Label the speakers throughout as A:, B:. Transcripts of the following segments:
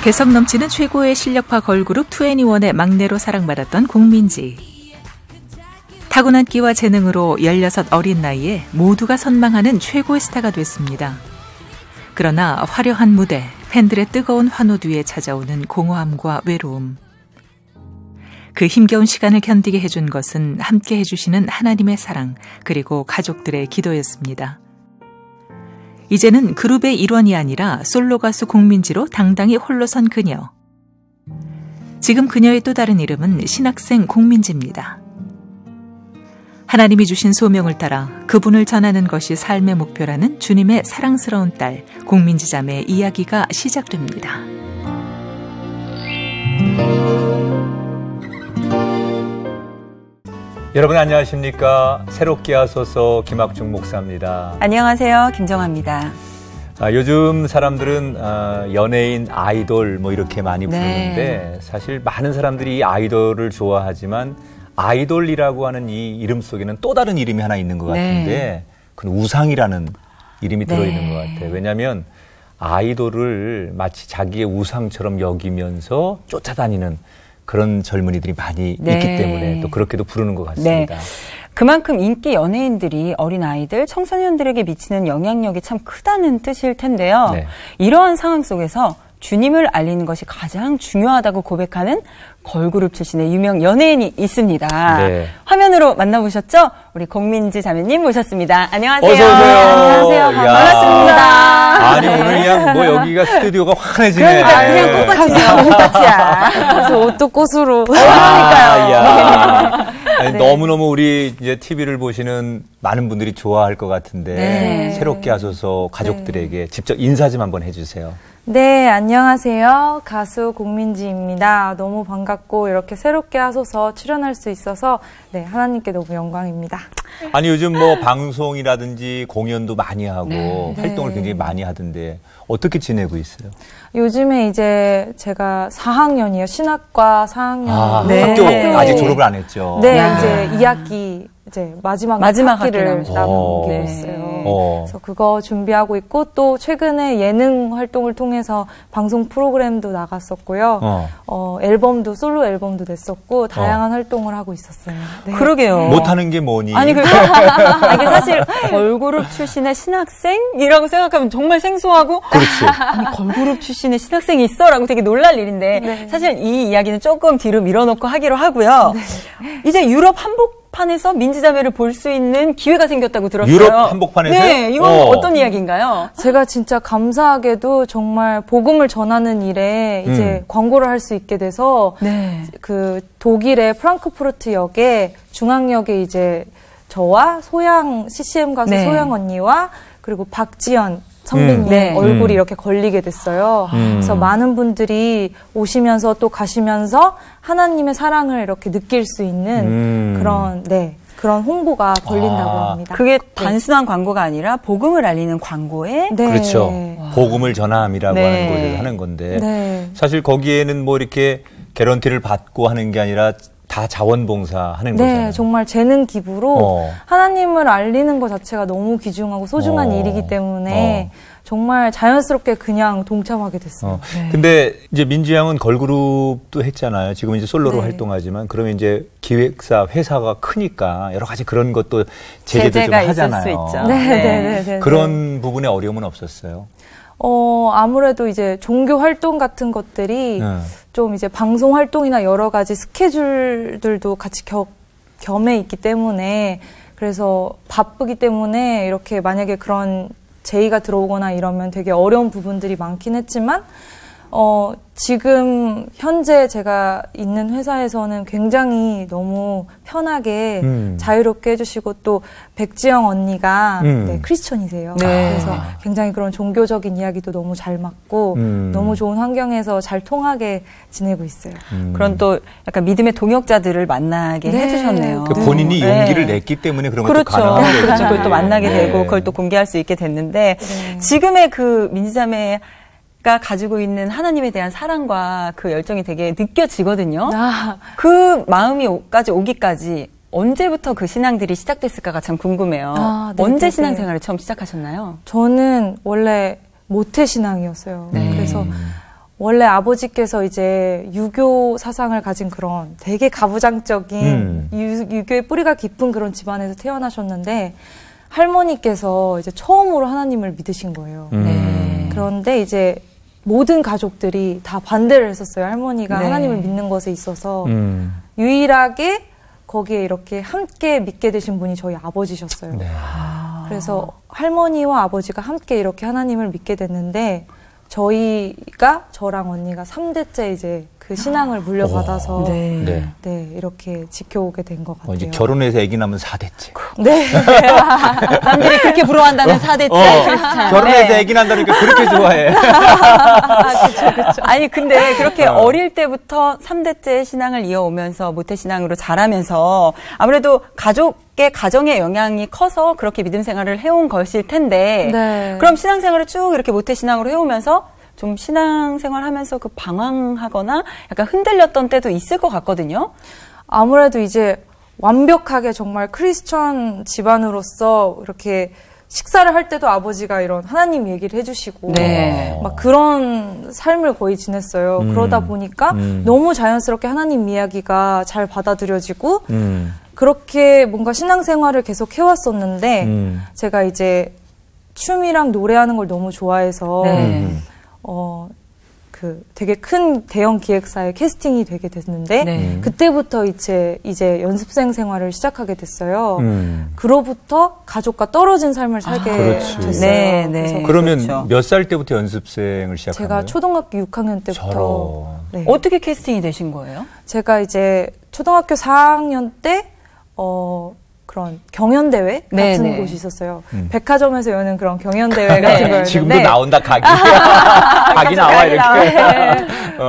A: 개성 넘치는 최고의 실력파 걸그룹 2NE1의 막내로 사랑받았던 공민지. 타고난 끼와 재능으로 16 어린 나이에 모두가 선망하는 최고의 스타가 됐습니다. 그러나 화려한 무대, 팬들의 뜨거운 환호 뒤에 찾아오는 공허함과 외로움. 그 힘겨운 시간을 견디게 해준 것은 함께 해주시는 하나님의 사랑, 그리고 가족들의 기도였습니다. 이제는 그룹의 일원이 아니라 솔로 가수 공민지로 당당히 홀로 선 그녀. 지금 그녀의 또 다른 이름은 신학생 공민지입니다. 하나님이 주신 소명을 따라 그분을 전하는 것이 삶의 목표라는 주님의 사랑스러운 딸 공민지 자매의 이야기가 시작됩니다.
B: 여러분 안녕하십니까? 새롭게 하소서 김학중 목사입니다.
C: 안녕하세요. 김정아입니다.
B: 요즘 사람들은 연예인, 아이돌 뭐 이렇게 많이 부르는데 사실 많은 사람들이 이 아이돌을 좋아하지만 아이돌이라고 하는 이 이름 속에는 또 다른 이름이 하나 있는 것 같은데 그건 우상이라는 이름이 들어있는 것 같아요. 왜냐하면 아이돌을 마치 자기의 우상처럼 여기면서 쫓아다니는 그런 젊은이들이 많이 있기 때문에 또 그렇게도 부르는 것 같습니다.
C: 그만큼 인기 연예인들이 어린아이들, 청소년들에게 미치는 영향력이 참 크다는 뜻일 텐데요. 이러한 상황 속에서 주님을 알리는 것이 가장 중요하다고 고백하는 걸그룹 출신의 유명 연예인이 있습니다. 화면으로 만나보셨죠? 우리 공민지 자매님 모셨습니다. 안녕하세요.
B: 어서 오세요.
C: 안녕하세요. 반갑습니다.
B: 아니 오늘 그냥 뭐 여기가 스튜디오가 환해지네.
C: 그냥 꽃같이야. 꽃같이야.
D: 그래서 옷도 꽃으로.
C: 그러니까요.
B: 아니, 너무너무 우리 이제 TV를 보시는 많은 분들이 좋아할 것 같은데 새롭게 하소서 가족들에게 직접 인사 좀 한번 해주세요.
D: 네, 안녕하세요. 가수 공민지입니다. 너무 반갑고 이렇게 새롭게 하소서 출연할 수 있어서 하나님께 너무 영광입니다.
B: 아니 요즘 뭐 방송이라든지 공연도 많이 하고 활동을 굉장히 많이 하던데 어떻게 지내고 있어요?
D: 요즘에 이제 제가 4학년이에요. 신학과 4학년.
B: 학교 아직 졸업을 안 했죠?
D: 네, 이제 2학기 이제 마지막 학기를 남기고 있어요. 그래서 그거 준비하고 있고 또 최근에 예능 활동을 통해서 방송 프로그램도 나갔었고요. 앨범도 솔로 앨범도 냈었고 다양한 활동을 하고 있었어요.
C: 그러게요.
B: 못하는 게 뭐니?
C: 아니 이게 사실 걸그룹 출신의 신학생이라고 생각하면 정말 생소하고
B: 그렇지.
C: 아니 걸그룹 출신의 신학생이 있어라고 되게 놀랄 일인데 사실 이 이야기는 조금 뒤로 밀어놓고 하기로 하고요. 이제 유럽 한복판에서 민지자매를 볼 수 있는 기회가 생겼다고 들었어요.
B: 유럽 한복판에서?
C: 네, 이건 어떤 이야기인가요?
D: 제가 진짜 감사하게도 정말 복음을 전하는 일에 이제 광고를 할 수 있게 돼서 그 독일의 프랑크푸르트 역에 중앙역에 이제 저와 소양 CCM 가수 소양 언니와 그리고 박지연 선배님 얼굴이 이렇게 걸리게 됐어요. 그래서 많은 분들이 오시면서 또 가시면서 하나님의 사랑을 이렇게 느낄 수 있는 그런 홍보가 걸린다고 합니다.
C: 그게 단순한 광고가 아니라 복음을 알리는 광고에
B: 그렇죠. 복음을 전함이라고 하는 곳에서 하는 건데 사실 거기에는 뭐 이렇게 개런티를 받고 하는 게 아니라 다 자원봉사 하는 거잖아요.
D: 정말 재능 기부로 하나님을 알리는 것 자체가 너무 귀중하고 소중한 일이기 때문에 정말 자연스럽게 그냥 동참하게 됐어요.
B: 근데 이제 민지 양은 걸그룹도 했잖아요. 지금 이제 솔로로 활동하지만 그러면 이제 기획사 회사가 크니까 여러 가지 그런 것도 제재도 좀 하잖아요.
C: 있을 수 있죠.
B: 그런 부분에 어려움은 없었어요?
D: 아무래도 이제 종교 활동 같은 것들이 좀 이제 방송 활동이나 여러 가지 스케줄들도 같이 겸해 있기 때문에 그래서 바쁘기 때문에 이렇게 만약에 그런 제의가 들어오거나 이러면 되게 어려운 부분들이 많긴 했지만 지금 현재 제가 있는 회사에서는 굉장히 너무 편하게 자유롭게 해주시고 또 백지영 언니가 크리스천이세요. 그래서 굉장히 그런 종교적인 이야기도 너무 잘 맞고 너무 좋은 환경에서 잘 통하게 지내고 있어요.
C: 그런 또 약간 믿음의 동역자들을 만나게 해주셨네요.
B: 그 본인이 용기를 냈기 때문에 그런 것도 가능한 거죠.
C: 그렇죠. 그걸 또 만나게 되고 그걸 또 공개할 수 있게 됐는데 지금의 그 민지자매 가 가지고 있는 하나님에 대한 사랑과 그 열정이 되게 느껴지거든요. 그 마음이까지 오기까지 언제부터 그 신앙들이 시작됐을까가 참 궁금해요. 언제 신앙생활을 처음 시작하셨나요?
D: 저는 원래 모태신앙이었어요. 그래서 원래 아버지께서 이제 유교 사상을 가진 그런 되게 가부장적인 유교의 뿌리가 깊은 그런 집안에서 태어나셨는데 할머니께서 이제 처음으로 하나님을 믿으신 거예요. 그런데 이제 모든 가족들이 다 반대를 했었어요. 할머니가
C: 네.
D: 하나님을 믿는 것에 있어서 유일하게 거기에 이렇게 함께 믿게 되신 분이 저희 아버지셨어요.
B: 네.
D: 그래서 할머니와 아버지가 함께 이렇게 하나님을 믿게 됐는데 저희가 저랑 언니가 3대째 이제 그 신앙을 물려받아서
C: 네.
D: 네, 이렇게 지켜오게 된 것 같아요.
B: 이제 결혼해서 아기 낳으면 4대째.
D: 네.
C: 남들이 그렇게 부러워한다는 4대째 크리스찬.
B: 결혼해서 아기 낳는다니까 그렇게 좋아해.
D: 그쵸.
C: 아니 근데 그렇게 어릴 때부터 3대째 신앙을 이어오면서 모태신앙으로 자라면서 아무래도 가정의 영향이 커서 그렇게 믿음 생활을 해온 것일 텐데
D: 네.
C: 그럼 신앙생활을 쭉 이렇게 모태신앙으로 해오면서 좀 신앙생활 하면서 그 방황하거나 약간 흔들렸던 때도 있을 것 같거든요.
D: 아무래도 이제 완벽하게 정말 크리스천 집안으로서 이렇게 식사를 할 때도 아버지가 이런 하나님 얘기를 해주시고
C: 네.
D: 막 그런 삶을 거의 지냈어요. 그러다 보니까 너무 자연스럽게 하나님 이야기가 잘 받아들여지고 그렇게 뭔가 신앙생활을 계속 해왔었는데 제가 이제 춤이랑 노래하는 걸 너무 좋아해서
C: 네.
D: 되게 큰 대형 기획사에 캐스팅이 되게 됐는데
C: 네.
D: 그때부터 이제 연습생 생활을 시작하게 됐어요. 그로부터 가족과 떨어진 삶을 살게
B: 그렇지.
D: 됐어요.
C: 네, 네.
D: 그래서
B: 그러면
C: 그렇죠.
B: 몇 살 때부터 연습생을 시작한
D: 제가
B: 거예요?
D: 초등학교 6학년 때부터
B: 저런.
D: 네.
C: 어떻게 캐스팅이 되신 거예요?
D: 제가 이제 초등학교 4학년 때 그런 경연대회 같은
C: 네네.
D: 곳이 있었어요. 백화점에서 여는 그런 경연대회 같은 거였는데
B: 지금도 나온다, 각이. 각이 나와, 이렇게.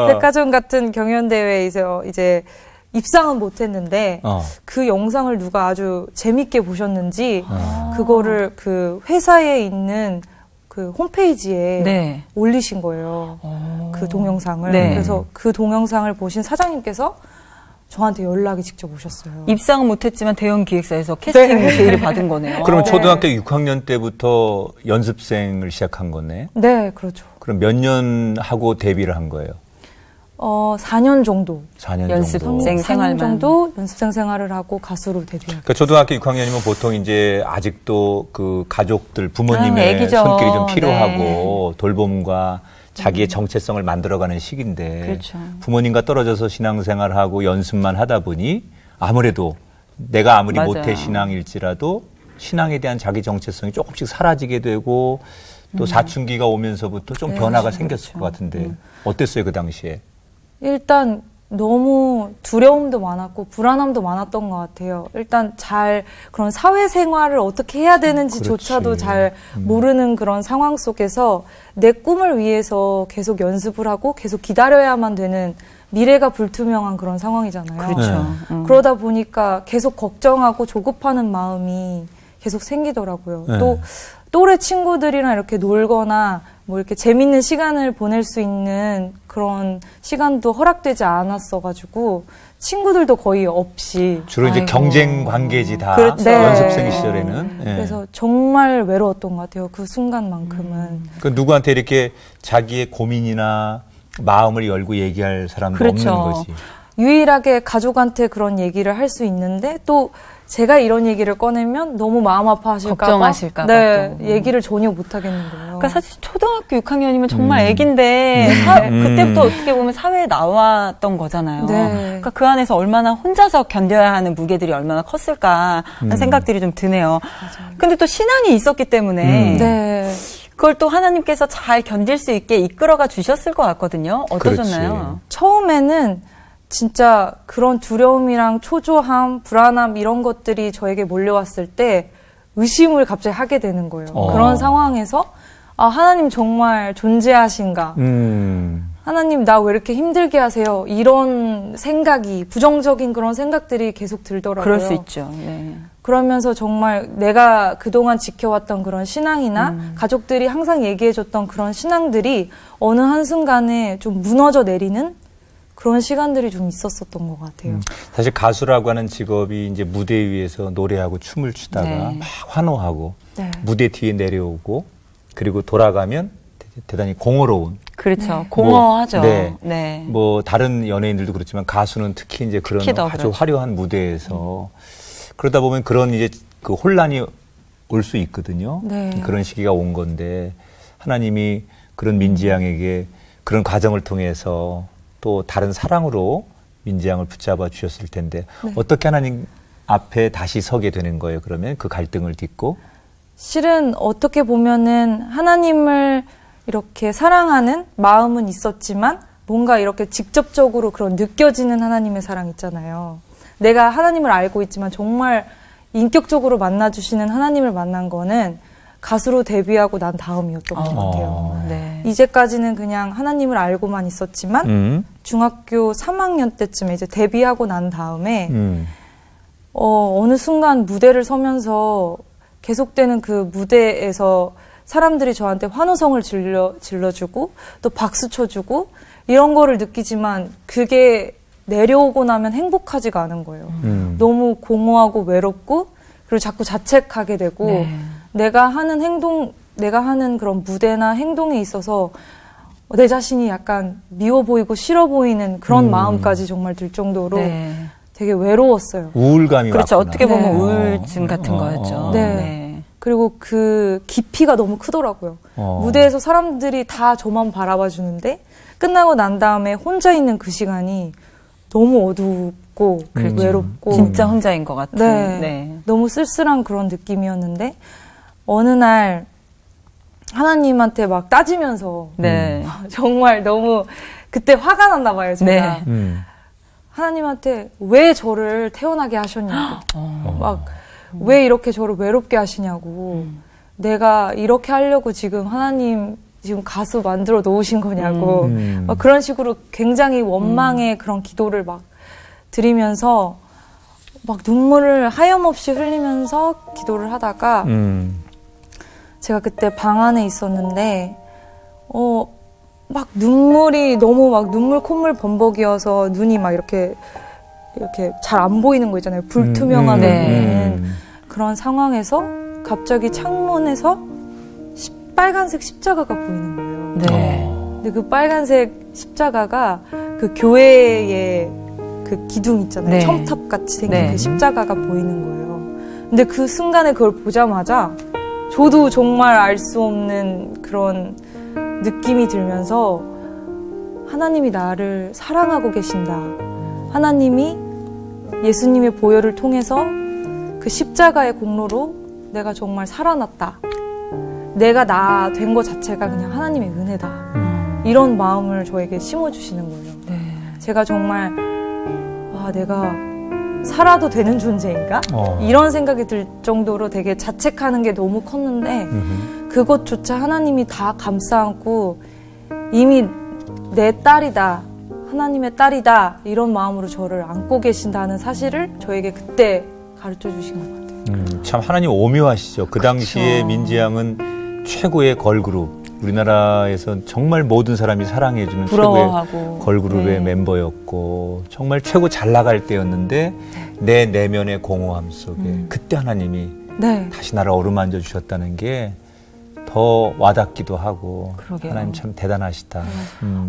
D: 백화점 같은 경연대회에서 이제 입상은 못했는데 그 영상을 누가 아주 재밌게 보셨는지 그거를 그 회사에 있는 그 홈페이지에
C: 네.
D: 올리신 거예요. 그 동영상을.
C: 네.
D: 그래서 그 동영상을 보신 사장님께서 저한테 연락이 직접 오셨어요.
C: 입상은 못했지만 대형 기획사에서 캐스팅 제의를 받은 거네요.
B: 그러면 초등학교 6학년 때부터 연습생을 시작한 거네?
D: 네, 그렇죠.
B: 그럼 몇 년 하고 데뷔를 한 거예요?
D: 4년 정도.
B: 4년
C: 연습생
B: 정도.
C: 생활만.
D: 4년 정도 연습생 생활을 하고 가수로 데뷔하고.
B: 그러니까 초등학교 6학년이면 보통 이제 아직도 그 가족들, 부모님의
C: 애기죠.
B: 손길이 좀 필요하고 돌봄과 자기의 정체성을 만들어가는 시기인데
C: 그렇죠.
B: 부모님과 떨어져서 신앙생활하고 연습만 하다 보니 아무래도 내가 아무리
C: 맞아요.
B: 모태 신앙일지라도 신앙에 대한 자기 정체성이 조금씩 사라지게 되고 또 사춘기가 오면서부터 좀 변화가 생겼을 것 같은데 어땠어요 그 당시에?
D: 일단 너무 두려움도 많았고 불안함도 많았던 것 같아요. 일단 그런 사회생활을 어떻게 해야 되는지조차도
B: 그렇지.
D: 잘 모르는 그런 상황 속에서 내 꿈을 위해서 계속 연습을 하고 계속 기다려야만 되는 미래가 불투명한 그런 상황이잖아요.
C: 그렇죠.
D: 그러다 보니까 계속 걱정하고 조급하는 마음이 계속 생기더라고요.
B: 네.
D: 또 또래 친구들이랑 이렇게 놀거나 뭐 이렇게 재밌는 시간을 보낼 수 있는 그런 시간도 허락되지 않았어가지고 친구들도 거의 없이
B: 주로 이제 경쟁 관계지 다
C: 그렇죠.
D: 네.
B: 연습생 시절에는. 예.
D: 그래서 정말 외로웠던 것 같아요. 그 순간만큼은.
B: 그 누구한테 이렇게 자기의 고민이나 마음을 열고 얘기할 사람도
C: 그렇죠.
B: 없는 거지.
D: 유일하게 가족한테 그런 얘기를 할 수 있는데 또 제가 이런 얘기를 꺼내면 너무 마음 아파하실까 봐
C: 걱정하실까 봐
D: 네,
C: 또.
D: 얘기를 전혀 못 하겠는 거예요.
C: 그러니까 사실 초등학교 6학년이면 정말 애기인데 그때부터 어떻게 보면 사회에 나왔던 거잖아요.
D: 네.
C: 그러니까 그 안에서 얼마나 혼자서 견뎌야 하는 무게들이 얼마나 컸을까 하는 생각들이 좀 드네요. 근데 또 신앙이 있었기 때문에
D: 네.
C: 그걸 또 하나님께서 잘 견딜 수 있게 이끌어가 주셨을 것 같거든요. 어떠셨나요?
B: 그렇지.
D: 처음에는 진짜 그런 두려움이랑 초조함, 불안함 이런 것들이 저에게 몰려왔을 때 의심을 갑자기 하게 되는 거예요. 그런 상황에서 아, 하나님 정말 존재하신가? 하나님 나 왜 이렇게 힘들게 하세요? 이런 생각이 부정적인 그런 생각들이 계속 들더라고요.
C: 그럴 수 있죠. 네.
D: 그러면서 정말 내가 그동안 지켜왔던 그런 신앙이나 가족들이 항상 얘기해줬던 그런 신앙들이 어느 한순간에 좀 무너져 내리는 그런 시간들이 좀 있었었던 것 같아요.
B: 사실 가수라고 하는 직업이 이제 무대 위에서 노래하고 춤을 추다가
C: 네.
B: 막 환호하고
D: 네.
B: 무대 뒤에 내려오고 그리고 돌아가면 대단히 공허로운
C: 그렇죠. 공허하죠.
B: 네. 뭐 다른 연예인들도 그렇지만 가수는 특히 이제 그런 아주 그렇죠. 화려한 무대에서 그러다 보면 그런 이제 그 혼란이 올 수 있거든요. 그런 시기가 온 건데 하나님이 그런 민지 양에게 그런 과정을 통해서 또 다른 사랑으로 민지 양을 붙잡아 주셨을 텐데 어떻게 하나님 앞에 다시 서게 되는 거예요? 그러면 그 갈등을 딛고?
D: 실은 어떻게 보면은 하나님을 이렇게 사랑하는 마음은 있었지만 뭔가 이렇게 직접적으로 그런 느껴지는 하나님의 사랑 있잖아요. 내가 하나님을 알고 있지만 정말 인격적으로 만나주시는 하나님을 만난 거는 가수로 데뷔하고 난 다음이었던 것 같아요. 이제까지는 그냥 하나님을 알고만 있었지만 중학교 3학년 때쯤에 이제 데뷔하고 난 다음에 어느 순간 무대를 서면서 계속되는 그 무대에서 사람들이 저한테 환호성을 질러주고 또 박수 쳐주고 이런 거를 느끼지만 그게 내려오고 나면 행복하지가 않은 거예요. 너무 공허하고 외롭고 그리고 자꾸 자책하게 되고 내가 하는 그런 무대나 행동에 있어서 내 자신이 약간 미워 보이고 싫어 보이는 그런 마음까지 정말 들 정도로 되게 외로웠어요.
B: 우울감이
C: 그렇죠.
B: 왔구나.
C: 어떻게 보면 우울증 같은 거였죠.
D: 그리고 그 깊이가 너무 크더라고요. 무대에서 사람들이 다 저만 바라봐 주는데 끝나고 난 다음에 혼자 있는 그 시간이 너무 어둡고 외롭고
C: 진짜 혼자인 것 같은
D: 너무 쓸쓸한 그런 느낌이었는데 어느 날 하나님한테 막 따지면서 정말 너무 그때 화가 났나 봐요. 제가 하나님한테 왜 저를 태어나게 하셨냐고 막 왜 이렇게 저를 외롭게 하시냐고 내가 이렇게 하려고 지금 하나님 지금 가수 만들어 놓으신 거냐고 막 그런 식으로 굉장히 원망의 그런 기도를 막 드리면서 막 눈물을 하염없이 흘리면서 기도를 하다가 제가 그때 방 안에 있었는데 막 눈물이 너무 막 눈물 콧물 범벅이어서 눈이 막 이렇게 잘 안 보이는 거 있잖아요. 불투명한 눈은 그런 상황에서 갑자기 창문에서 빨간색 십자가가 보이는 거예요. 근데 그 빨간색 십자가가 그 교회의 그 기둥 있잖아요. 첨탑 같이 생긴 그 십자가가 보이는 거예요. 근데 그 순간에 그걸 보자마자 저도 정말 알 수 없는 그런 느낌이 들면서 하나님이 나를 사랑하고 계신다. 하나님이 예수님의 보혈을 통해서 그 십자가의 공로로 내가 정말 살아났다. 내가 나 된 것 자체가 그냥 하나님의 은혜다. 이런 마음을 저에게 심어주시는 거예요. 제가 정말 내가 살아도 되는 존재인가? 이런 생각이 들 정도로 되게 자책하는 게 너무 컸는데 그것조차 하나님이 다 감싸안고 이미 내 딸이다. 하나님의 딸이다. 이런 마음으로 저를 안고 계신다는 사실을 저에게 그때 가르쳐 주신 것 같아요.
B: 참 하나님 오묘하시죠. 그 당시에 민지 양은 최고의 걸그룹. 우리나라에서 정말 모든 사람이 사랑해주는
C: 부러워하고.
B: 최고의 걸그룹의 멤버였고 정말 최고 잘 나갈 때였는데 내 내면의 공허함 속에 그때 하나님이 다시 나를 어루만져 주셨다는 게 더 와닿기도 하고
C: 그러게요.
B: 하나님 참 대단하시다.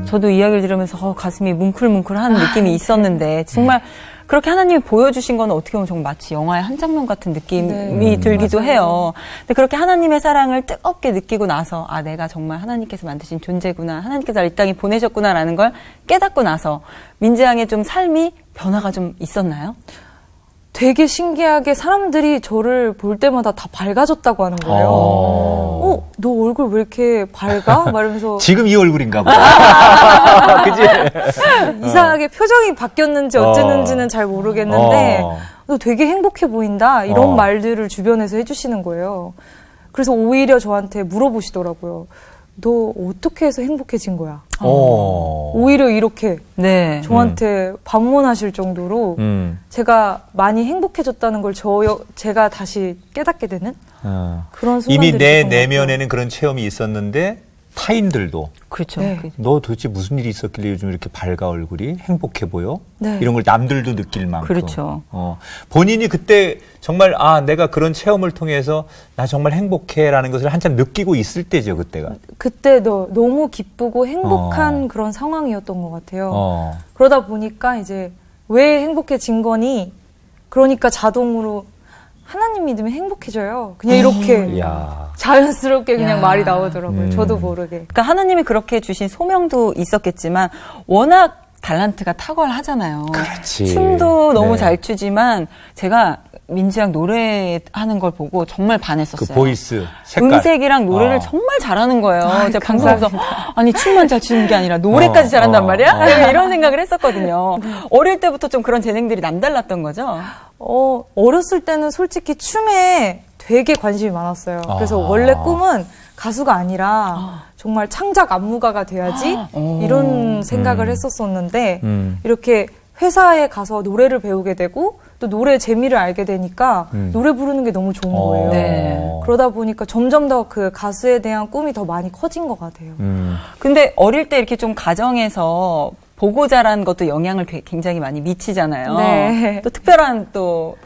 C: 저도 이야기를 들으면서 가슴이 뭉클뭉클한 느낌이 있었는데 정말 그렇게 하나님이 보여주신 건 어떻게 보면 정말 마치 영화의 한 장면 같은 느낌이 들기도 해요. 근데 그렇게 하나님의 사랑을 뜨겁게 느끼고 나서 내가 정말 하나님께서 만드신 존재구나. 하나님께서 이 땅에 보내셨구나라는 걸 깨닫고 나서 민지 양의 좀 삶이 변화가 좀 있었나요?
D: 되게 신기하게 사람들이 저를 볼 때마다 다 밝아졌다고 하는 거예요. 너 얼굴 왜 이렇게 밝아? 말하면서
B: 지금 이 얼굴인가 보다. 그치?
D: 이상하게 표정이 바뀌었는지 어쨌는지는 잘 모르겠는데 너 되게 행복해 보인다. 이런 말들을 주변에서 해주시는 거예요. 그래서 오히려 저한테 물어보시더라고요. 너 어떻게 해서 행복해진 거야? 오히려 이렇게 저한테 반문하실 정도로 제가 많이 행복해졌다는 걸 제가 다시 깨닫게 되는 그런 순간들이
B: 이미 내 내면에는 그런 체험이 있었는데 타인들도
C: 그렇죠.
D: 네.
B: 너 도대체 무슨 일이 있었길래 요즘 이렇게 밝아 얼굴이 행복해 보여?
D: 네.
B: 이런 걸 남들도 느낄 만큼.
C: 그렇죠.
B: 본인이 그때 정말 내가 그런 체험을 통해서 나 정말 행복해라는 것을 한참 느끼고 있을 때죠, 그때가.
D: 그때도 너무 기쁘고 행복한 그런 상황이었던 것 같아요. 그러다 보니까 이제 왜 행복해진 거니? 그러니까 자동으로 하나님 믿으면 행복해져요. 그냥 이렇게 자연스럽게 그냥 말이 나오더라고요. 저도 모르게.
C: 그러니까 하나님이 그렇게 주신 소명도 있었겠지만 워낙 달란트가 탁월하잖아요.
B: 그렇지.
C: 춤도 너무 잘 추지만 제가 민지 양 노래하는 걸 보고 정말 반했었어요.
B: 그 보이스, 색깔.
C: 음색이랑 노래를 정말 잘하는 거예요. 제가 방송에서 아니 춤만 잘 추는 게 아니라 노래까지 잘한단 말이야? 이런 생각을 했었거든요. 어릴 때부터 좀 그런 재능들이 남달랐던 거죠?
D: 어렸을 때는 솔직히 춤에 되게 관심이 많았어요. 그래서 원래 꿈은 가수가 아니라 정말 창작 안무가가 돼야지 이런 생각을 했었었는데 이렇게 회사에 가서 노래를 배우게 되고 또 노래 재미를 알게 되니까 노래 부르는 게 너무 좋은 거예요.
C: 네.
D: 그러다 보니까 점점 더 그 가수에 대한 꿈이 더 많이 커진 것 같아요.
C: 근데 어릴 때 이렇게 좀 가정에서 보고 자란 것도 영향을 굉장히 많이 미치잖아요.
D: 네.
C: 또 특별한 또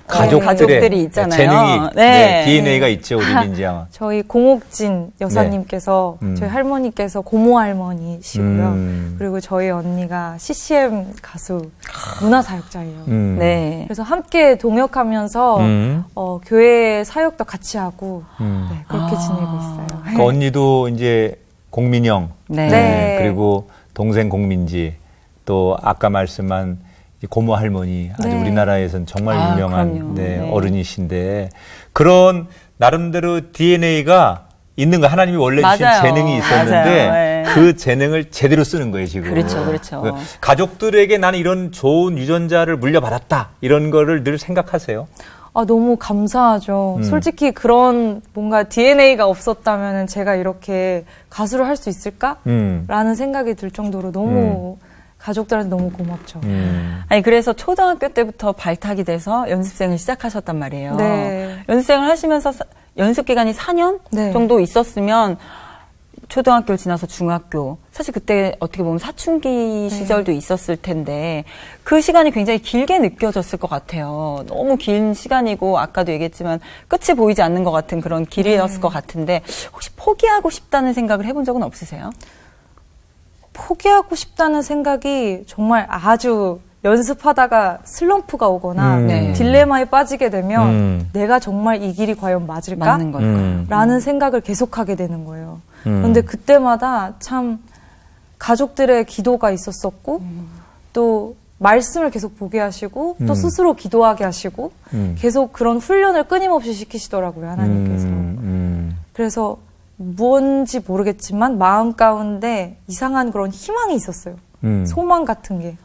C: 가족들이 있잖아요.
B: 재능이 DNA가 있죠, 우리 민지 양.
D: 저희 공옥진 여사님께서 저희 할머니께서 고모 할머니시고요. 그리고 저희 언니가 CCM 가수 문화사역자예요.
C: 네.
D: 그래서 함께 동역하면서 교회 사역도 같이 하고 그렇게 지내고 있어요.
B: 그 언니도 이제 공민영,
D: 네.
B: 그리고 동생 공민지, 또 아까 말씀한 고모 할머니, 아주 우리나라에서는 정말 유명한 어른이신데 그런 나름대로 DNA가 있는 거 하나님이 원래 주신 재능이 있었는데 그 재능을 제대로 쓰는 거예요 지금.
C: 그렇죠.
B: 가족들에게 나는 이런 좋은 유전자를 물려받았다 이런 거를 늘 생각하세요?
D: 너무 감사하죠. 솔직히 그런 뭔가 DNA가 없었다면 제가 이렇게 가수를 할 수 있을까? 라는 생각이 들 정도로 너무 가족들한테 너무 고맙죠.
C: 아니 그래서 초등학교 때부터 발탁이 돼서 연습생을 시작하셨단 말이에요.
D: 네.
C: 연습생을 하시면서 연습 기간이 4년 정도 있었으면 초등학교를 지나서 중학교, 사실 그때 어떻게 보면 사춘기 시절도 있었을 텐데 그 시간이 굉장히 길게 느껴졌을 것 같아요. 너무 긴 시간이고 아까도 얘기했지만 끝이 보이지 않는 것 같은 그런 길이었을 것 같은데 혹시 포기하고 싶다는 생각을 해본 적은 없으세요?
D: 포기하고 싶다는 생각이 정말 아주 연습하다가 슬럼프가 오거나 딜레마에 빠지게 되면 내가 정말 이 길이 과연 맞을까?
C: 맞는 걸까?
D: 라는 생각을 계속하게 되는 거예요. 그런데 그때마다 참 가족들의 기도가 있었었고 또 말씀을 계속 보게 하시고 또 스스로 기도하게 하시고 계속 그런 훈련을 끊임없이 시키시더라고요, 하나님께서. 그래서 뭔지 모르겠지만 마음 가운데 이상한 그런 희망이 있었어요. 소망 같은 게.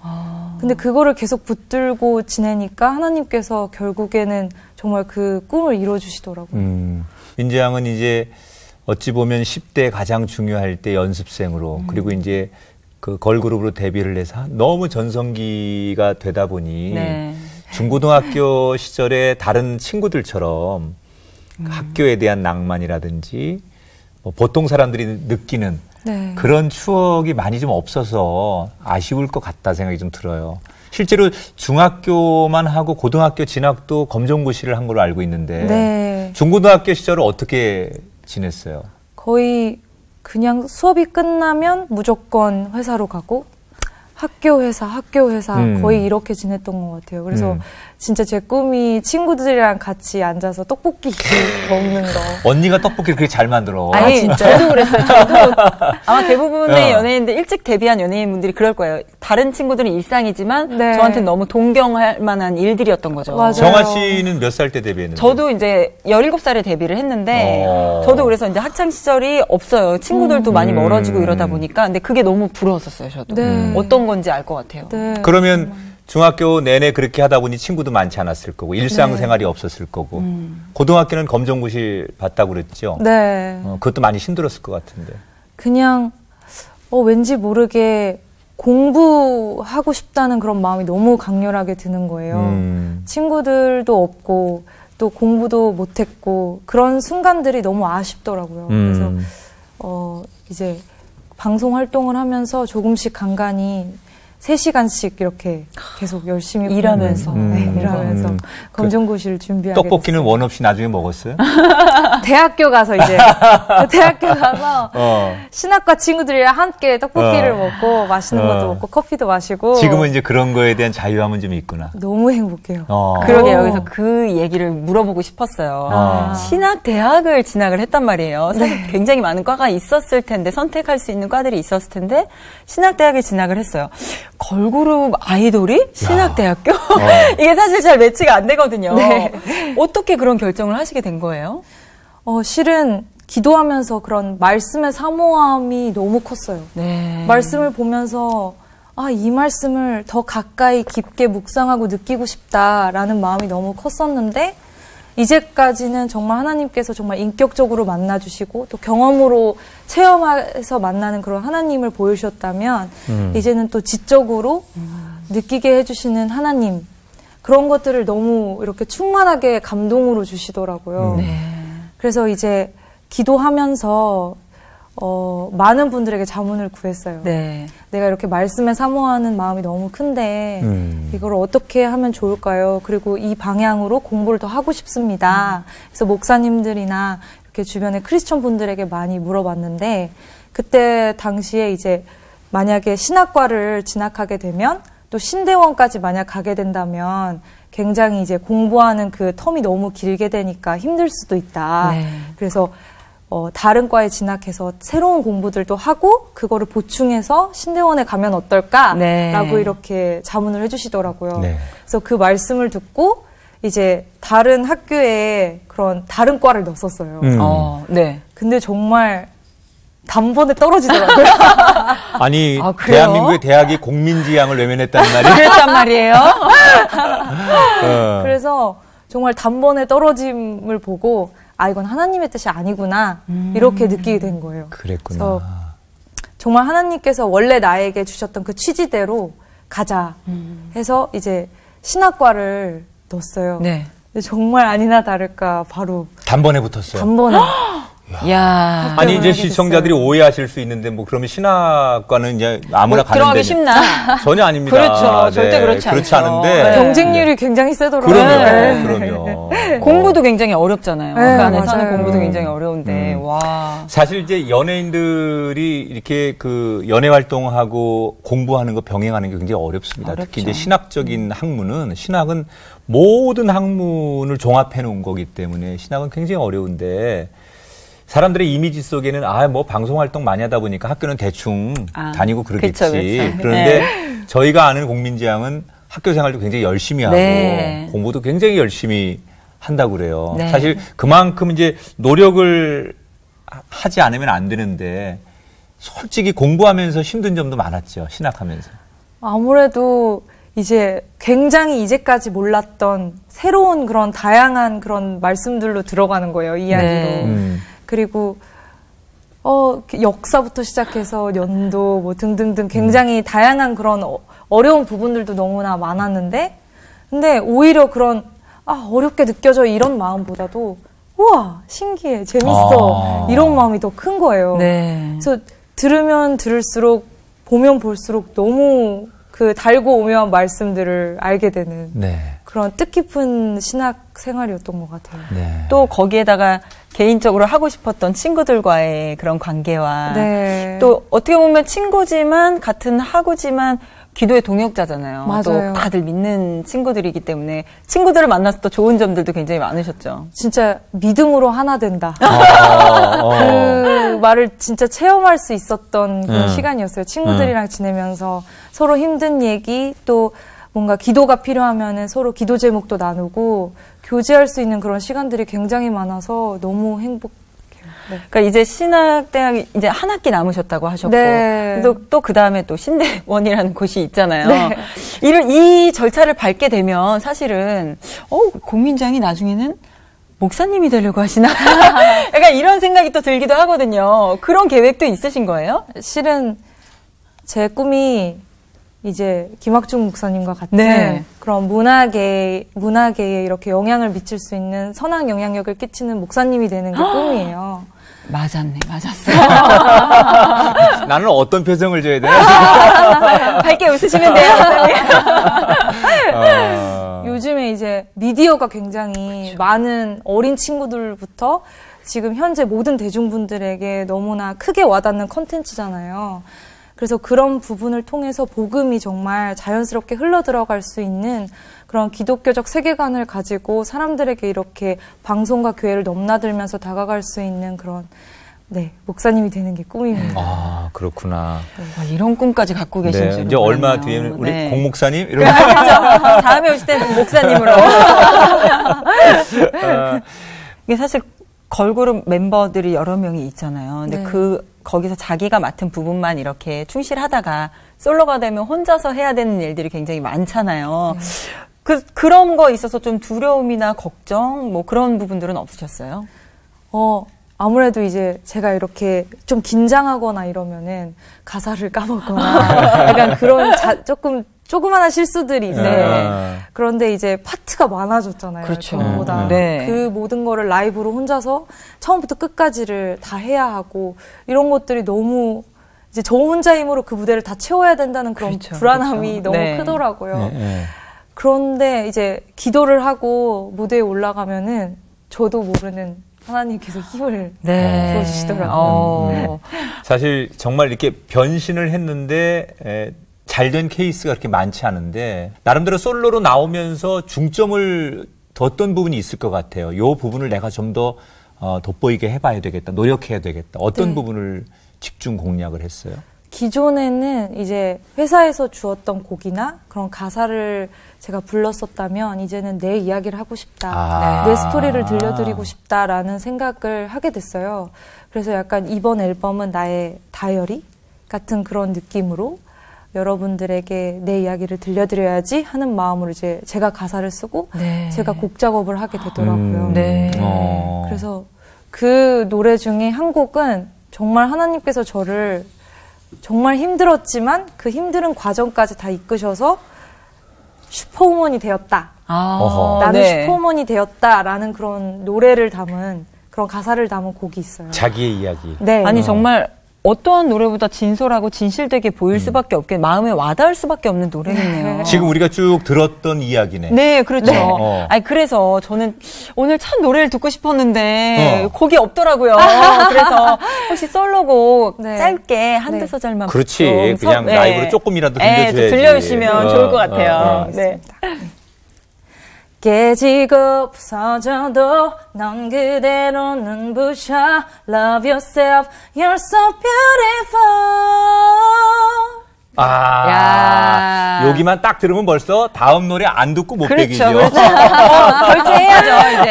D: 근데 그거를 계속 붙들고 지내니까 하나님께서 결국에는 정말 그 꿈을 이뤄주시더라고요.
B: 민지 양은 이제 어찌 보면 10대 가장 중요할 때 연습생으로 그리고 이제 그 걸그룹으로 데뷔를 해서 너무 전성기가 되다 보니 중고등학교 시절에 다른 친구들처럼 학교에 대한 낭만이라든지 뭐 보통 사람들이 느끼는 그런 추억이 많이 좀 없어서 아쉬울 것 같다 생각이 좀 들어요. 실제로 중학교만 하고 고등학교 진학도 검정고시를 한 걸로 알고 있는데 중고등학교 시절을 어떻게 지냈어요?
D: 거의 그냥 수업이 끝나면 무조건 회사로 가고 학교 회사 거의 이렇게 지냈던 것 같아요. 그래서 진짜 제 꿈이 친구들이랑 같이 앉아서 떡볶이 먹는 거.
B: 언니가 떡볶이를 그렇게 잘 만들어.
C: 아니, 저도 그랬어요. 저도 아마 대부분의 연예인들, 일찍 데뷔한 연예인분들이 그럴 거예요. 다른 친구들은 일상이지만 저한테는 너무 동경할 만한 일들이었던 거죠.
D: 맞아요.
B: 정아 씨는 몇 살 때 데뷔했는데?
C: 저도 이제 17살에 데뷔를 했는데 저도 그래서 이제 학창 시절이 없어요. 친구들도 많이 멀어지고 이러다 보니까. 근데 그게 너무 부러웠었어요, 저도. 어떤 건지 알 것 같아요.
B: 그러면 중학교 내내 그렇게 하다 보니 친구도 많지 않았을 거고 일상생활이 없었을 거고 고등학교는 검정고시 봤다고 그랬죠? 그것도 많이 힘들었을 것 같은데.
D: 그냥 왠지 모르게 공부하고 싶다는 그런 마음이 너무 강렬하게 드는 거예요. 친구들도 없고 또 공부도 못했고 그런 순간들이 너무 아쉽더라고요. 그래서 이제 방송 활동을 하면서 조금씩 간간히 3시간씩 이렇게 계속 열심히
C: 일하면서
D: 일하면서 검정고시를 준비하게
B: 떡볶이는
D: 됐어요.
B: 원 없이 나중에 먹었어요?
D: 대학교 가서 이제 대학교 가서 신학과 친구들이랑 함께 떡볶이를 먹고 맛있는 것도 먹고 커피도 마시고
B: 지금은 이제 그런 거에 대한 자유함은 좀 있구나.
D: 너무 행복해요.
C: 그러게 여기서 그 얘기를 물어보고 싶었어요. 신학대학을 진학을 했단 말이에요. 사실 굉장히 많은 과가 있었을 텐데 선택할 수 있는 과들이 있었을 텐데 신학대학에 진학을 했어요. 걸그룹 아이돌이 신학대학교? 이게 사실 잘 매치가 안 되거든요.
D: 네.
C: 어떻게 그런 결정을 하시게 된 거예요?
D: 실은 기도하면서 그런 말씀의 사모함이 너무 컸어요.
C: 네.
D: 말씀을 보면서 이 말씀을 더 가까이 깊게 묵상하고 느끼고 싶다라는 마음이 너무 컸었는데 이제까지는 정말 하나님께서 정말 인격적으로 만나주시고 또 경험으로 체험해서 만나는 그런 하나님을 보여주셨다면 이제는 또 지적으로 느끼게 해주시는 하나님 그런 것들을 너무 이렇게 충만하게 감동으로 주시더라고요. 그래서 이제 기도하면서 많은 분들에게 자문을 구했어요.
C: 네.
D: 내가 이렇게 말씀에 사모하는 마음이 너무 큰데 이걸 어떻게 하면 좋을까요? 그리고 이 방향으로 공부를 더 하고 싶습니다. 그래서 목사님들이나 이렇게 주변의 크리스천 분들에게 많이 물어봤는데 그때 당시에 이제 만약에 신학과를 진학하게 되면 또 신대원까지 만약 가게 된다면 굉장히 이제 공부하는 그 텀이 너무 길게 되니까 힘들 수도 있다.
C: 네.
D: 그래서 다른 과에 진학해서 새로운 공부들도 하고 그거를 보충해서 신대원에 가면 어떨까라고
C: 네.
D: 이렇게 자문을 해주시더라고요.
B: 네.
D: 그래서 그 말씀을 듣고 이제 다른 학교에 그런 다른 과를 넣었어요.
C: 네.
D: 근데 정말 단번에 떨어지더라고요.
B: 아니
C: 그래요?
B: 대한민국의 대학이 공민지향을 외면했다는 말이
C: 그랬단 말이에요.
D: 그래서 정말 단번에 떨어짐을 보고 이건 하나님의 뜻이 아니구나 이렇게 느끼게 된 거예요.
B: 그랬구나.
D: 그래서 정말 하나님께서 원래 나에게 주셨던 그 취지대로 가자 해서 이제 신학과를 넣었어요.
C: 네.
D: 근데 정말 아니나 다를까 바로
B: 단번에 붙었어요.
D: 단번에
C: 야.
B: 아니 이제
D: 하게
B: 시청자들이
D: 됐어요.
B: 오해하실 수 있는데 뭐 그러면 신학과는 이제 아무나 가는
C: 들어가기
B: 데는
C: 쉽나?
B: 전혀 아닙니다.
C: 그렇죠. 절대 그렇지 않죠.
B: 않은데
C: 네.
D: 경쟁률이 굉장히 세더라고요.
B: 그럼요.
C: 공부도 굉장히 어렵잖아요.
D: 네,
C: 그 안에 사는
D: 맞아요.
C: 공부도 굉장히 어려운데 와.
B: 사실 이제 연예인들이 이렇게 그 연예 활동하고 공부하는 거 병행하는 게 굉장히 어렵습니다.
C: 어렵죠.
B: 특히 이제 신학적인 학문은 신학은 모든 학문을 종합해 놓은 거기 때문에 신학은 굉장히 어려운데 사람들의 이미지 속에는 뭐 방송 활동 많이 하다 보니까 학교는 대충 다니고 그러겠지.
C: 그쵸, 그쵸.
B: 그런데 저희가 아는 공민지향은 학교 생활도 굉장히 열심히 하고
C: 네.
B: 공부도 굉장히 열심히 한다고 그래요.
C: 네.
B: 사실 그만큼 이제 노력을 하지 않으면 안 되는데 솔직히 공부하면서 힘든 점도 많았죠. 신학하면서.
D: 아무래도 이제 굉장히 이제까지 몰랐던 새로운 그런 다양한 그런 말씀들로 들어가는 거예요. 이 안으로. 그리고 역사부터 시작해서 연도 뭐 등등등 굉장히 다양한 그런 어려운 부분들도 너무나 많았는데 근데 오히려 그런 어렵게 느껴져 이런 마음보다도 우와 신기해 재밌어 이런 마음이 더 큰 거예요.
C: 네.
D: 그래서 들으면 들을수록 보면 볼수록 너무 그 달고 오묘한 말씀들을 알게 되는 그런 뜻깊은 신학 생활이었던 것 같아요.
B: 네.
C: 또 거기에다가 개인적으로 하고 싶었던 친구들과의 그런 관계와 또 어떻게 보면 친구지만 같은 학우지만 기도의 동역자잖아요.
D: 맞아요.
C: 또 다들 믿는 친구들이기 때문에 친구들을 만나서 또 좋은 점들도 굉장히 많으셨죠.
D: 진짜 믿음으로 하나 된다. 그 말을 진짜 체험할 수 있었던 그런 시간이었어요. 친구들이랑 지내면서 서로 힘든 얘기 또 뭔가 기도가 필요하면은 서로 기도 제목도 나누고 교제할 수 있는 그런 시간들이 굉장히 많아서 너무 행복해요. 네.
C: 그러니까 이제 신학대학이 이제 한 학기 남으셨다고 하셨고 또 그 다음에 또 신대원이라는 곳이 있잖아요.
D: 네.
C: 이 절차를 밟게 되면 사실은 공민장이 나중에는 목사님이 되려고 하시나? 약간 이런 생각이 또 들기도 하거든요. 그런 계획도 있으신 거예요?
D: 실은 제 꿈이 이제 김학중 목사님과 같은 그런 문화계에 이렇게 영향을 미칠 수 있는 선한 영향력을 끼치는 목사님이 되는 게 꿈이에요.
C: 맞았네, 맞았어.
B: 나는 어떤 표정을 줘야 되나?
C: 밝게 웃으시면 돼요, 선생님.
D: 요즘에 이제 미디어가 굉장히 많은 어린 친구들부터 지금 현재 모든 대중분들에게 너무나 크게 와닿는 컨텐츠잖아요. 그래서 그런 부분을 통해서 복음이 정말 자연스럽게 흘러들어갈 수 있는 그런 기독교적 세계관을 가지고 사람들에게 이렇게 방송과 교회를 넘나들면서 다가갈 수 있는 그런 목사님이 되는 게 꿈입니다.
B: 아, 그렇구나.
C: 이런 꿈까지 갖고 계신 줄
B: 이제
C: 몰랐네요.
B: 얼마 뒤에는 우리 공 목사님 이런
C: 그렇죠. 다음에 오실 때는 목사님으로. 이게 사실 걸그룹 member들이 여러 명이 있잖아요. 근데 거기서 자기가 맡은 부분만 이렇게 충실하다가 솔로가 되면 혼자서 해야 되는 일들이 굉장히 많잖아요. 그런 거 있어서 좀 두려움이나 걱정, 뭐 그런 부분들은 없으셨어요?
D: 아무래도 이제 제가 이렇게 좀 긴장하거나 이러면은 가사를 까먹거나 약간 그런 조그마한 실수들이 있어요. 그런데 이제 파트가 많아졌잖아요.
C: 그렇죠.
D: 전보다. 그 모든 거를 라이브로 혼자서 처음부터 끝까지를 다 해야 하고 이런 것들이 너무 이제 저 혼자 힘으로 그 무대를 다 채워야 된다는 그런 불안함이 너무 크더라고요. 그런데 이제 기도를 하고 무대에 올라가면은 저도 모르는 하나님께서 힘을 부어주시더라고요.
B: 사실 정말 이렇게 변신을 했는데 잘된 케이스가 그렇게 많지 않은데 나름대로 솔로로 나오면서 중점을 뒀던 부분이 있을 것 같아요. 이 부분을 내가 좀 더 돋보이게 해봐야 되겠다, 노력해야 되겠다. 어떤 부분을 집중 공략을 했어요?
D: 기존에는 이제 회사에서 주었던 곡이나 그런 가사를 제가 불렀었다면 이제는 내 이야기를 하고 싶다. 내 스토리를 들려드리고 싶다라는 생각을 하게 됐어요. 그래서 약간 이번 앨범은 나의 다이어리 같은 그런 느낌으로 여러분들에게 내 이야기를 들려드려야지 하는 마음으로 이제 제가 가사를 쓰고 제가 곡 작업을 하게 되더라고요. 그래서 그 노래 중에 한 곡은 정말 하나님께서 저를 정말 힘들었지만 그 힘든 과정까지 다 이끄셔서 슈퍼우먼이 되었다. 나는 슈퍼우먼이 되었다라는 그런 노래를 담은 그런 가사를 담은 곡이 있어요.
B: 자기의 이야기.
C: 아니 정말 어떠한 노래보다 진솔하고 진실되게 보일 수밖에 없게 마음에 와닿을 수밖에 없는 노래겠네요.
B: 지금 우리가 쭉 들었던 이야기네.
C: 네, 그렇죠. 아니 그래서 저는 오늘 참 노래를 듣고 싶었는데 곡이 없더라고요. 그래서 혹시 솔로곡 짧게 한두 소절만
B: 그렇지. 그냥 라이브로 조금이라도 들려줘야지.
C: 들려주시면 좋을 것 같아요.
D: 깨지고 부서져도 넌 그대로 눈부셔. Love yourself, you're so beautiful.
B: 여기만 딱 들으면 벌써 다음 노래 안 듣고 못 빼기죠.
C: 그렇죠. 결제해야죠,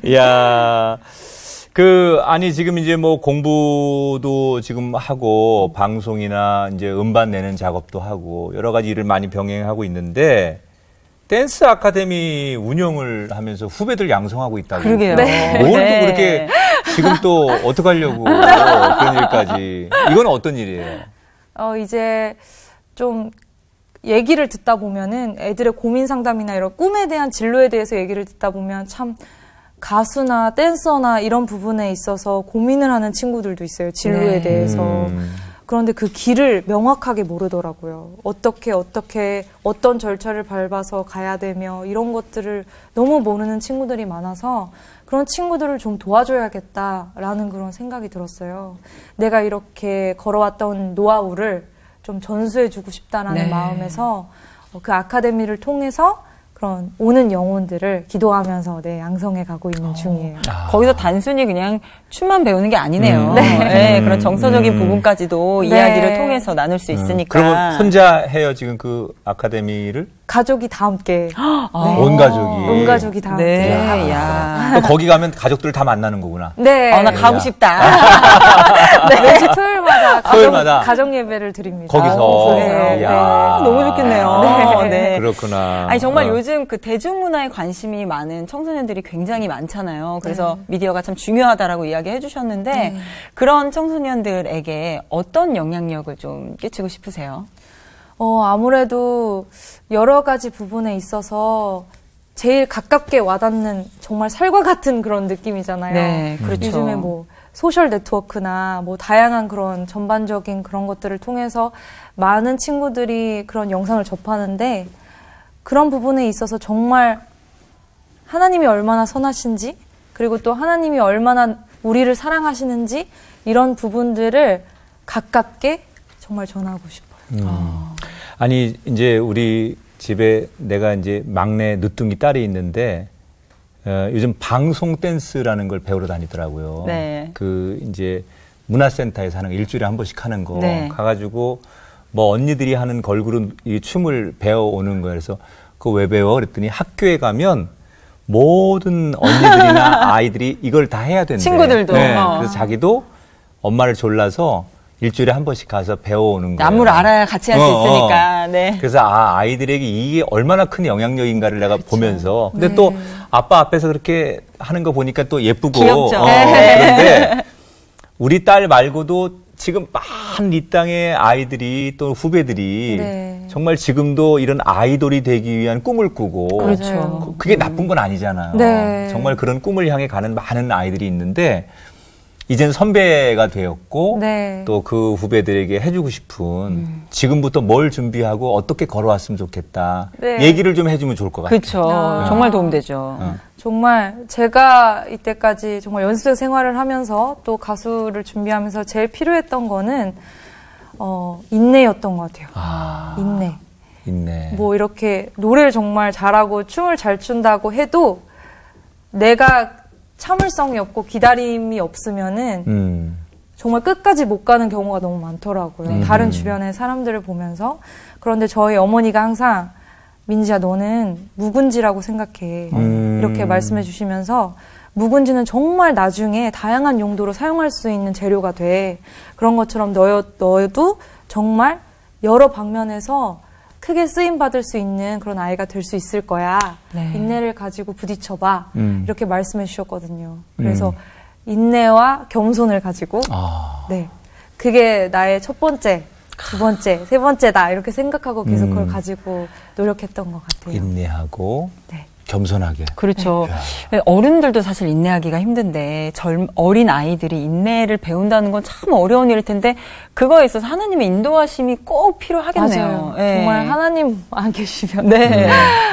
C: 이제.
B: 이야. 아니, 지금 이제 뭐 공부도 지금 하고, 방송이나 이제 음반 내는 작업도 하고, 여러 가지 일을 많이 병행하고 있는데, 댄스 아카데미 운영을 하면서 후배들 양성하고 있다고.
C: 그러게요.
B: 뭘 또 그렇게 지금 또 어떡하려고 그런 일까지. 이건 어떤 일이에요?
D: 이제 좀 얘기를 듣다 보면은 애들의 고민 상담이나 이런 꿈에 대한 진로에 대해서 얘기를 듣다 보면 참 가수나 댄서나 이런 부분에 있어서 고민을 하는 친구들도 있어요. 진로에 대해서. 그런데 그 길을 명확하게 모르더라고요. 어떻게 어떤 절차를 밟아서 가야 되며 이런 것들을 너무 모르는 친구들이 많아서 그런 친구들을 좀 도와줘야겠다라는 그런 생각이 들었어요. 내가 이렇게 걸어왔던 노하우를 좀 전수해주고 싶다라는 마음에서 그 아카데미를 통해서 그런 오는 영혼들을 기도하면서 양성해 가고 있는 중이에요.
C: 거기서 단순히 그냥 춤만 배우는 게 아니네요. 그런 정서적인 부분까지도 이야기를 통해서 나눌 수 있으니까.
B: 그러면 혼자 해요, 지금 그 아카데미를?
D: 가족이 다 함께.
B: 온 가족이.
D: 온 가족이 다 함께.
B: 또 거기 가면 가족들 다 만나는 거구나.
C: 나 가고 싶다.
D: 매주 토요일마다 가정 예배를 드립니다.
B: 거기서.
C: 너무 좋겠네요.
B: 그렇구나.
C: 아니, 정말 요즘 그 대중문화에 관심이 많은 청소년들이 굉장히 많잖아요. 그래서 미디어가 참 중요하다라고 이야기해 주셨는데 그런 청소년들에게 어떤 영향력을 좀 끼치고 싶으세요?
D: 아무래도 여러 가지 부분에 있어서 제일 가깝게 와닿는 정말 살과 같은 그런 느낌이잖아요.
C: 네, 그렇죠.
D: 요즘에 뭐 소셜 네트워크나 뭐 다양한 그런 전반적인 그런 것들을 통해서 많은 친구들이 그런 영상을 접하는데 그런 부분에 있어서 정말 하나님이 얼마나 선하신지 그리고 또 하나님이 얼마나 우리를 사랑하시는지 이런 부분들을 가깝게 정말 전하고 싶어요.
B: 아니 이제 우리 집에 내가 이제 막내 늦둥이 딸이 있는데 요즘 방송 댄스라는 걸 배우러 다니더라고요.
C: 네.
B: 그 이제 문화센터에서 하는 거 일주일에 한 번씩 하는 거
C: 네. 가가지고
B: 뭐 언니들이 하는 걸그룹 이 춤을 배워오는 거예요. 그래서 그거 왜 배워? 그랬더니 학교에 가면 모든 언니들이나 아이들이 이걸 다 해야 된대.
C: 친구들도.
B: 네. 그래서 자기도 엄마를 졸라서 일주일에 한 번씩 가서 배워오는 거예요.
C: 안무를 알아야 같이 할 수 있으니까. 네.
B: 그래서 아이들에게 이게 얼마나 큰 영향력인가를 내가
C: 그렇죠.
B: 보면서 근데 또 아빠 앞에서 그렇게 하는 거 보니까 또 예쁘고
C: 귀엽죠.
B: 그런데 우리 딸 말고도 지금 많은 이 땅의 아이들이 또 후배들이
D: 네.
B: 정말 지금도 이런 아이돌이 되기 위한 꿈을 꾸고
C: 그렇죠.
B: 그게 나쁜 건 아니잖아요.
D: 네.
B: 정말 그런 꿈을 향해 가는 많은 아이들이 있는데 이젠 선배가 되었고
D: 네.
B: 또 그 후배들에게 해주고 싶은 지금부터 뭘 준비하고 어떻게 걸어왔으면 좋겠다.
D: 네.
B: 얘기를 좀 해주면 좋을 것 같아요.
C: 그렇죠. 정말 도움되죠.
D: 정말 제가 이때까지 정말 연습생 생활을 하면서 또 가수를 준비하면서 제일 필요했던 거는 인내였던 것 같아요. 인내. 뭐 이렇게 노래를 정말 잘하고 춤을 잘 춘다고 해도 내가 참을성이 없고 기다림이 없으면은 정말 끝까지 못 가는 경우가 너무 많더라고요. 다른 주변의 사람들을 보면서. 그런데 저희 어머니가 항상 민지야 너는 묵은지라고 생각해. 이렇게 말씀해 주시면서 묵은지는 정말 나중에 다양한 용도로 사용할 수 있는 재료가 돼. 그런 것처럼 너도 정말 여러 방면에서 크게 쓰임받을 수 있는 그런 아이가 될 수 있을 거야.
C: 네.
D: 인내를 가지고 부딪혀봐. 이렇게 말씀해 주셨거든요. 그래서 인내와 겸손을 가지고 네, 그게 나의 첫 번째, 두 번째, 세 번째다 이렇게 생각하고 계속 그걸 가지고 노력했던 것 같아요.
B: 인내하고
D: 네.
B: 겸손하게.
C: 그렇죠. 네. 어른들도 사실 인내하기가 힘든데 어린 아이들이 인내를 배운다는 건 참 어려운 일일 텐데 그거에 있어서 하나님의 인도하심이 꼭 필요하겠네요.
D: 맞아요.
C: 네.
D: 정말 하나님 안 계시면
C: 네.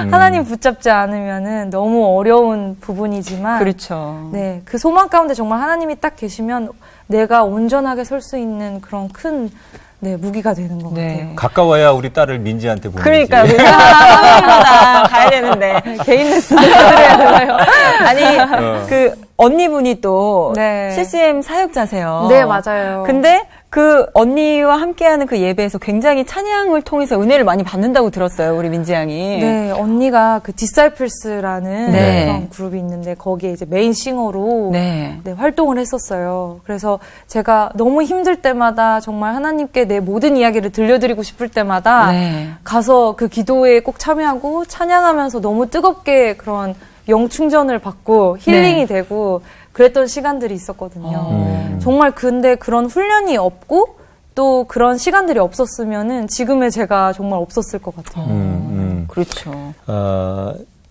D: 하나님 붙잡지 않으면은 너무 어려운 부분이지만
C: 그렇죠.
D: 네, 그 소망 가운데 정말 하나님이 딱 계시면 내가 온전하게 설 수 있는 그런 큰 네, 무기가 되는 것 같아요.
B: 가까워야 우리 딸을 민지한테 보내지.
C: 그러니까 하나님마다 가야 되는데
D: 개인 레슨 해야 되나요?
C: 아니 그 언니분이 또
D: 네.
C: CCM 사역자세요.
D: 네, 맞아요.
C: 근데 그 언니와 함께하는 그 예배에서 굉장히 찬양을 통해서 은혜를 많이 받는다고 들었어요, 우리 민지 양이.
D: 네, 언니가 그 디사이플스라는
C: 네.
D: 그런 그룹이 있는데 거기에 이제 메인 싱어로
C: 네.
D: 네, 활동을 했었어요. 그래서 제가 너무 힘들 때마다 정말 하나님께 내 모든 이야기를 들려드리고 싶을 때마다
C: 네.
D: 가서 그 기도회에 꼭 참여하고 찬양하면서 너무 뜨겁게 그런 영 충전을 받고 힐링이 되고 그랬던 시간들이 있었거든요. 정말 근데 그런 훈련이 없고 또 그런 시간들이 없었으면은 지금의 제가 정말 없었을 것 같아요.
C: 그렇죠.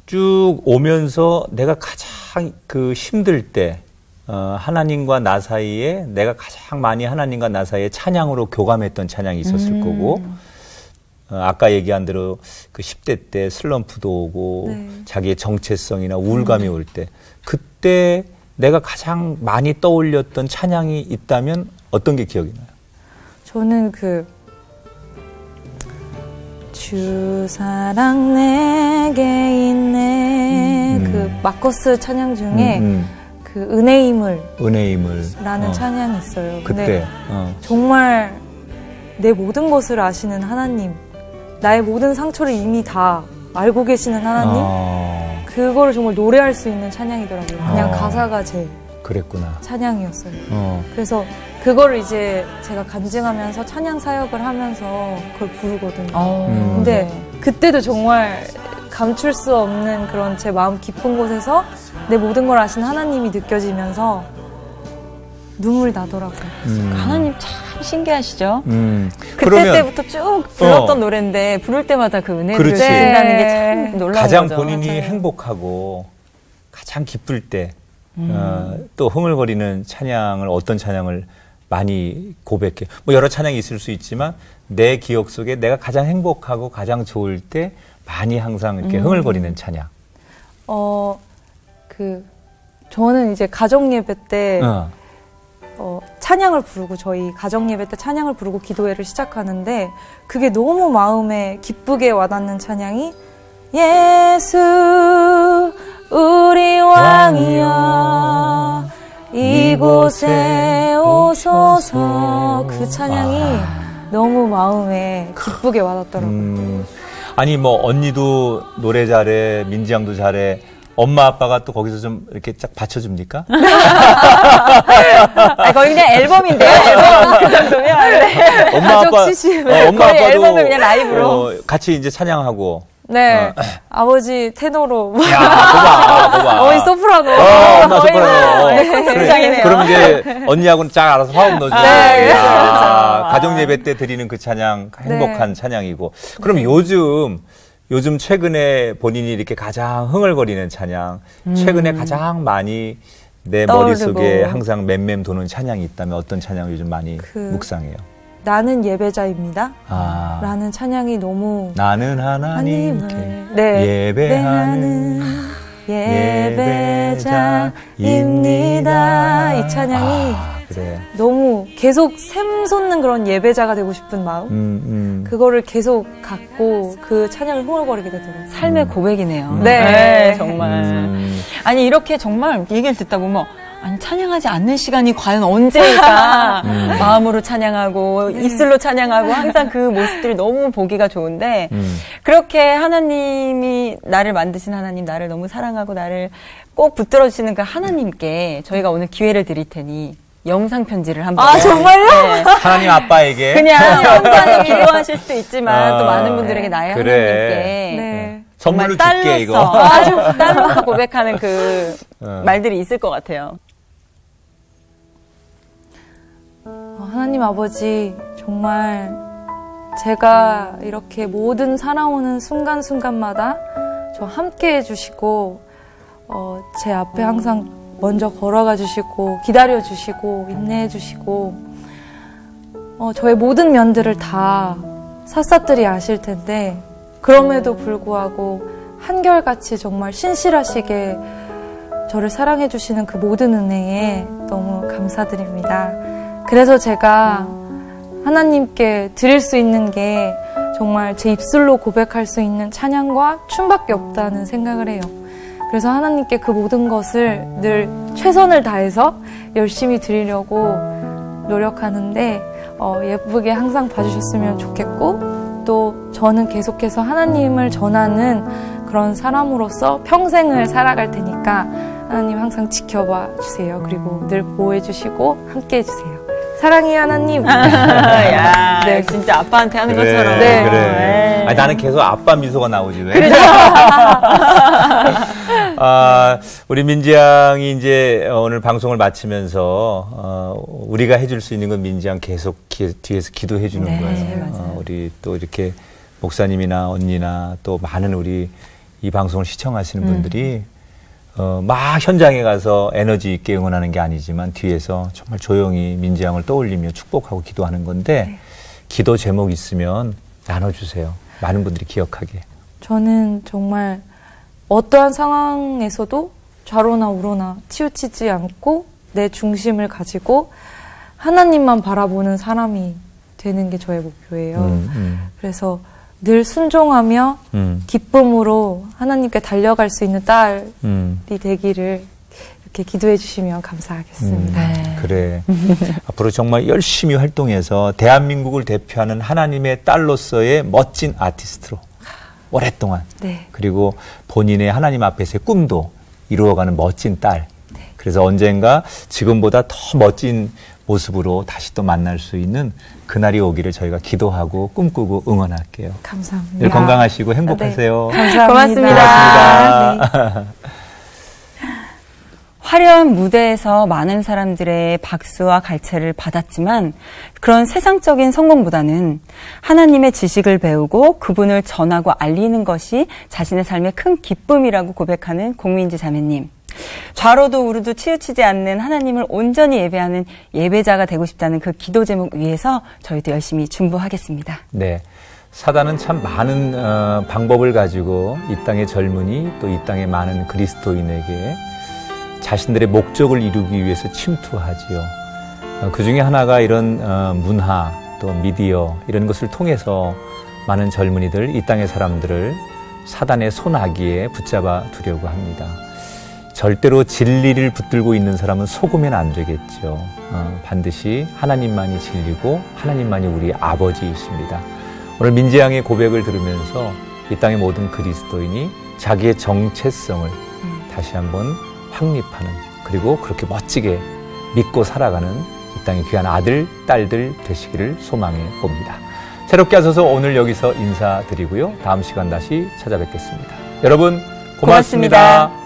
B: 쭉 오면서 내가 가장 그 힘들 때 하나님과 나 사이에 내가 가장 많이 하나님과 나 사이에 찬양으로 교감했던 찬양이 있었을 거고 아까 얘기한 대로 그 10대 때 슬럼프도 오고
D: 네.
B: 자기의 정체성이나 우울감이 올 때 그때 내가 가장 많이 떠올렸던 찬양이 있다면 어떤 게 기억이 나요?
D: 저는 주 사랑 내게 있네 그 마커스 찬양 중에 그 은혜임을 라는 찬양이 있어요.
B: 그때
D: 정말 내 모든 것을 아시는 하나님, 나의 모든 상처를 이미 다 알고 계시는 하나님, 그거를 정말 노래할 수 있는 찬양이더라고요. 그냥 가사가 제
B: 그랬구나.
D: 찬양이었어요. 그래서 그거를 이제 제가 간증하면서 찬양 사역을 하면서 그걸 부르거든요. 근데 그때도 정말 감출 수 없는 그런 제 마음 깊은 곳에서 내 모든 걸 아신 하나님이 느껴지면서 눈물이 나더라고요.
C: 하나님 참 신기하시죠? 그때
B: 그러면,
C: 때부터 쭉 불렀던 노래인데 부를 때마다 그 은혜를 주신다는 게 참 놀라운
B: 가장
C: 거죠.
B: 본인이
C: 맞아요.
B: 행복하고 가장 기쁠 때 또 흥얼거리는 찬양을 어떤 찬양을 많이 고백해. 뭐 여러 찬양이 있을 수 있지만 내 기억 속에 내가 가장 행복하고 가장 좋을 때 많이 항상 이렇게 흥얼거리는 찬양.
D: 저는 이제 가정 예배 때 찬양을 부르고 저희 가정 예배 때 찬양을 부르고 기도회를 시작하는데 그게 너무 마음에 기쁘게 와닿는 찬양이 예수 우리 왕이여 이곳에 오소서 그 찬양이 너무 마음에 기쁘게 와닿더라고요.
B: 아니 뭐 언니도 노래 잘해, 민지 양도 잘해. 엄마 아빠가 또 거기서 좀 이렇게 쫙 받쳐줍니까?
C: 거의 그냥 앨범인데요. 앨범 그 정도면.
B: 엄마 아빠, 엄마 아빠도
C: 앨범을 그냥 라이브로
B: 같이 이제 찬양하고.
D: 네, 아버지 테너로,
B: 야, 봐봐.
D: 어머니 소프라노,
B: 엄마 소프라노.
C: 네,
B: 그럼 이제 언니하고는 쫙 알아서 화음 넣어주고.
D: 네,
B: 가정 예배 때 드리는 그 찬양 행복한 찬양이고. 그럼 요즘 최근에 본인이 이렇게 가장 흥얼거리는 찬양, 최근에 가장 많이 내 머릿속에 항상 맴맴 도는 찬양이 있다면 어떤 찬양을 요즘 많이 묵상해요?
D: 나는 예배자입니다. 라는 찬양이 너무
B: 나는 하나님께 예배하는
D: 예배자입니다. 이 찬양이
B: 그래.
D: 너무 계속 샘솟는 그런 예배자가 되고 싶은 마음 그거를 계속 갖고 그 찬양을 흥얼거리게 되더라고요.
C: 삶의 고백이네요.
D: 네.
C: 정말. 아니 이렇게 정말 얘기를 듣다 보면 아니 찬양하지 않는 시간이 과연 언제일까 마음으로 찬양하고 입술로 찬양하고 항상 그 모습들이 너무 보기가 좋은데 그렇게 하나님이 나를 만드신 하나님, 나를 너무 사랑하고 나를 꼭 붙들어 주시는 그 하나님께 저희가 오늘 기회를 드릴 테니 영상 편지를 한번.
D: 정말요?
C: 네.
B: 하나님 아빠에게
C: 그냥 혼자 기도하실 수도 있지만 또 많은 분들에게 나의
B: 그래.
C: 하나님께
B: 선물로
C: 정말
B: 줄게 이거.
C: 딸로서 고백하는 그 말들이 있을 것 같아요.
D: 하나님 아버지, 정말 제가 이렇게 모든 살아오는 순간순간마다 저 함께 해주시고 제 앞에 항상 먼저 걸어가 주시고 기다려 주시고 인내해 주시고 저의 모든 면들을 다 샅샅들이 아실 텐데 그럼에도 불구하고 한결같이 정말 신실하시게 저를 사랑해 주시는 그 모든 은혜에 너무 감사드립니다. 그래서 제가 하나님께 드릴 수 있는 게 정말 제 입술로 고백할 수 있는 찬양과 춤밖에 없다는 생각을 해요. 그래서 하나님께 그 모든 것을 늘 최선을 다해서 열심히 드리려고 노력하는데 예쁘게 항상 봐주셨으면 좋겠고 또 저는 계속해서 하나님을 전하는 그런 사람으로서 평생을 살아갈 테니까 하나님 항상 지켜봐 주세요. 그리고 늘 보호해 주시고 함께 해주세요. 사랑해요 하나님.
C: 야, 네, 진짜 아빠한테 하는 것처럼.
B: 네. 그래. 아니, 나는 계속 아빠 미소가 나오지 왜?
C: 그렇죠.
B: 우리 민지 양이 이제 오늘 방송을 마치면서 우리가 해줄 수 있는 건 민지 양 계속 뒤에서 기도해 주는 거예요. 우리 또 이렇게 목사님이나 언니나 또 많은 우리 이 방송을 시청하시는 분들이 막 현장에 가서 에너지 있게 응원하는 게 아니지만 뒤에서 정말 조용히 민지 양을 떠올리며 축복하고 기도하는 건데 기도 제목 있으면 나눠주세요. 많은 분들이 기억하게.
D: 저는 정말 어떠한 상황에서도 좌로나 우로나 치우치지 않고 내 중심을 가지고 하나님만 바라보는 사람이 되는 게 저의 목표예요. 그래서 늘 순종하며 기쁨으로 하나님께 달려갈 수 있는 딸이 되기를 이렇게 기도해 주시면 감사하겠습니다.
B: 그래. 앞으로 정말 열심히 활동해서 대한민국을 대표하는 하나님의 딸로서의 멋진 아티스트로 오랫동안 그리고 본인의 하나님 앞에서의 꿈도 이루어가는 멋진 딸. 그래서 언젠가 지금보다 더 멋진 모습으로 다시 또 만날 수 있는 그날이 오기를 저희가 기도하고 꿈꾸고 응원할게요.
D: 감사합니다.
B: 늘 건강하시고 행복하세요.
D: 감사합니다.
C: 고맙습니다.
B: 고맙습니다.
C: 화려한 무대에서 많은 사람들의 박수와 갈채를 받았지만 그런 세상적인 성공보다는 하나님의 지식을 배우고 그분을 전하고 알리는 것이 자신의 삶의 큰 기쁨이라고 고백하는 공민지 자매님. 좌로도 우로도 치우치지 않는 하나님을 온전히 예배하는 예배자가 되고 싶다는 그 기도 제목 위해서 저희도 열심히 중보하겠습니다.
B: 네. 사단은 참 많은 방법을 가지고 이 땅의 젊은이 또 이 땅의 많은 그리스도인에게 자신들의 목적을 이루기 위해서 침투하지요. 그 중에 하나가 이런 문화 또 미디어 이런 것을 통해서 많은 젊은이들, 이 땅의 사람들을 사단의 손아귀에 붙잡아 두려고 합니다. 절대로 진리를 붙들고 있는 사람은 속으면 안 되겠죠. 반드시 하나님만이 진리고 하나님만이 우리 아버지이십니다. 오늘 민지양의 고백을 들으면서 이 땅의 모든 그리스도인이 자기의 정체성을 다시 한번 확립하는, 그리고 그렇게 멋지게 믿고 살아가는 이 땅의 귀한 아들, 딸들 되시기를 소망해 봅니다. 새롭게 하셔서 오늘 여기서 인사드리고요. 다음 시간 다시 찾아뵙겠습니다. 여러분 고맙습니다.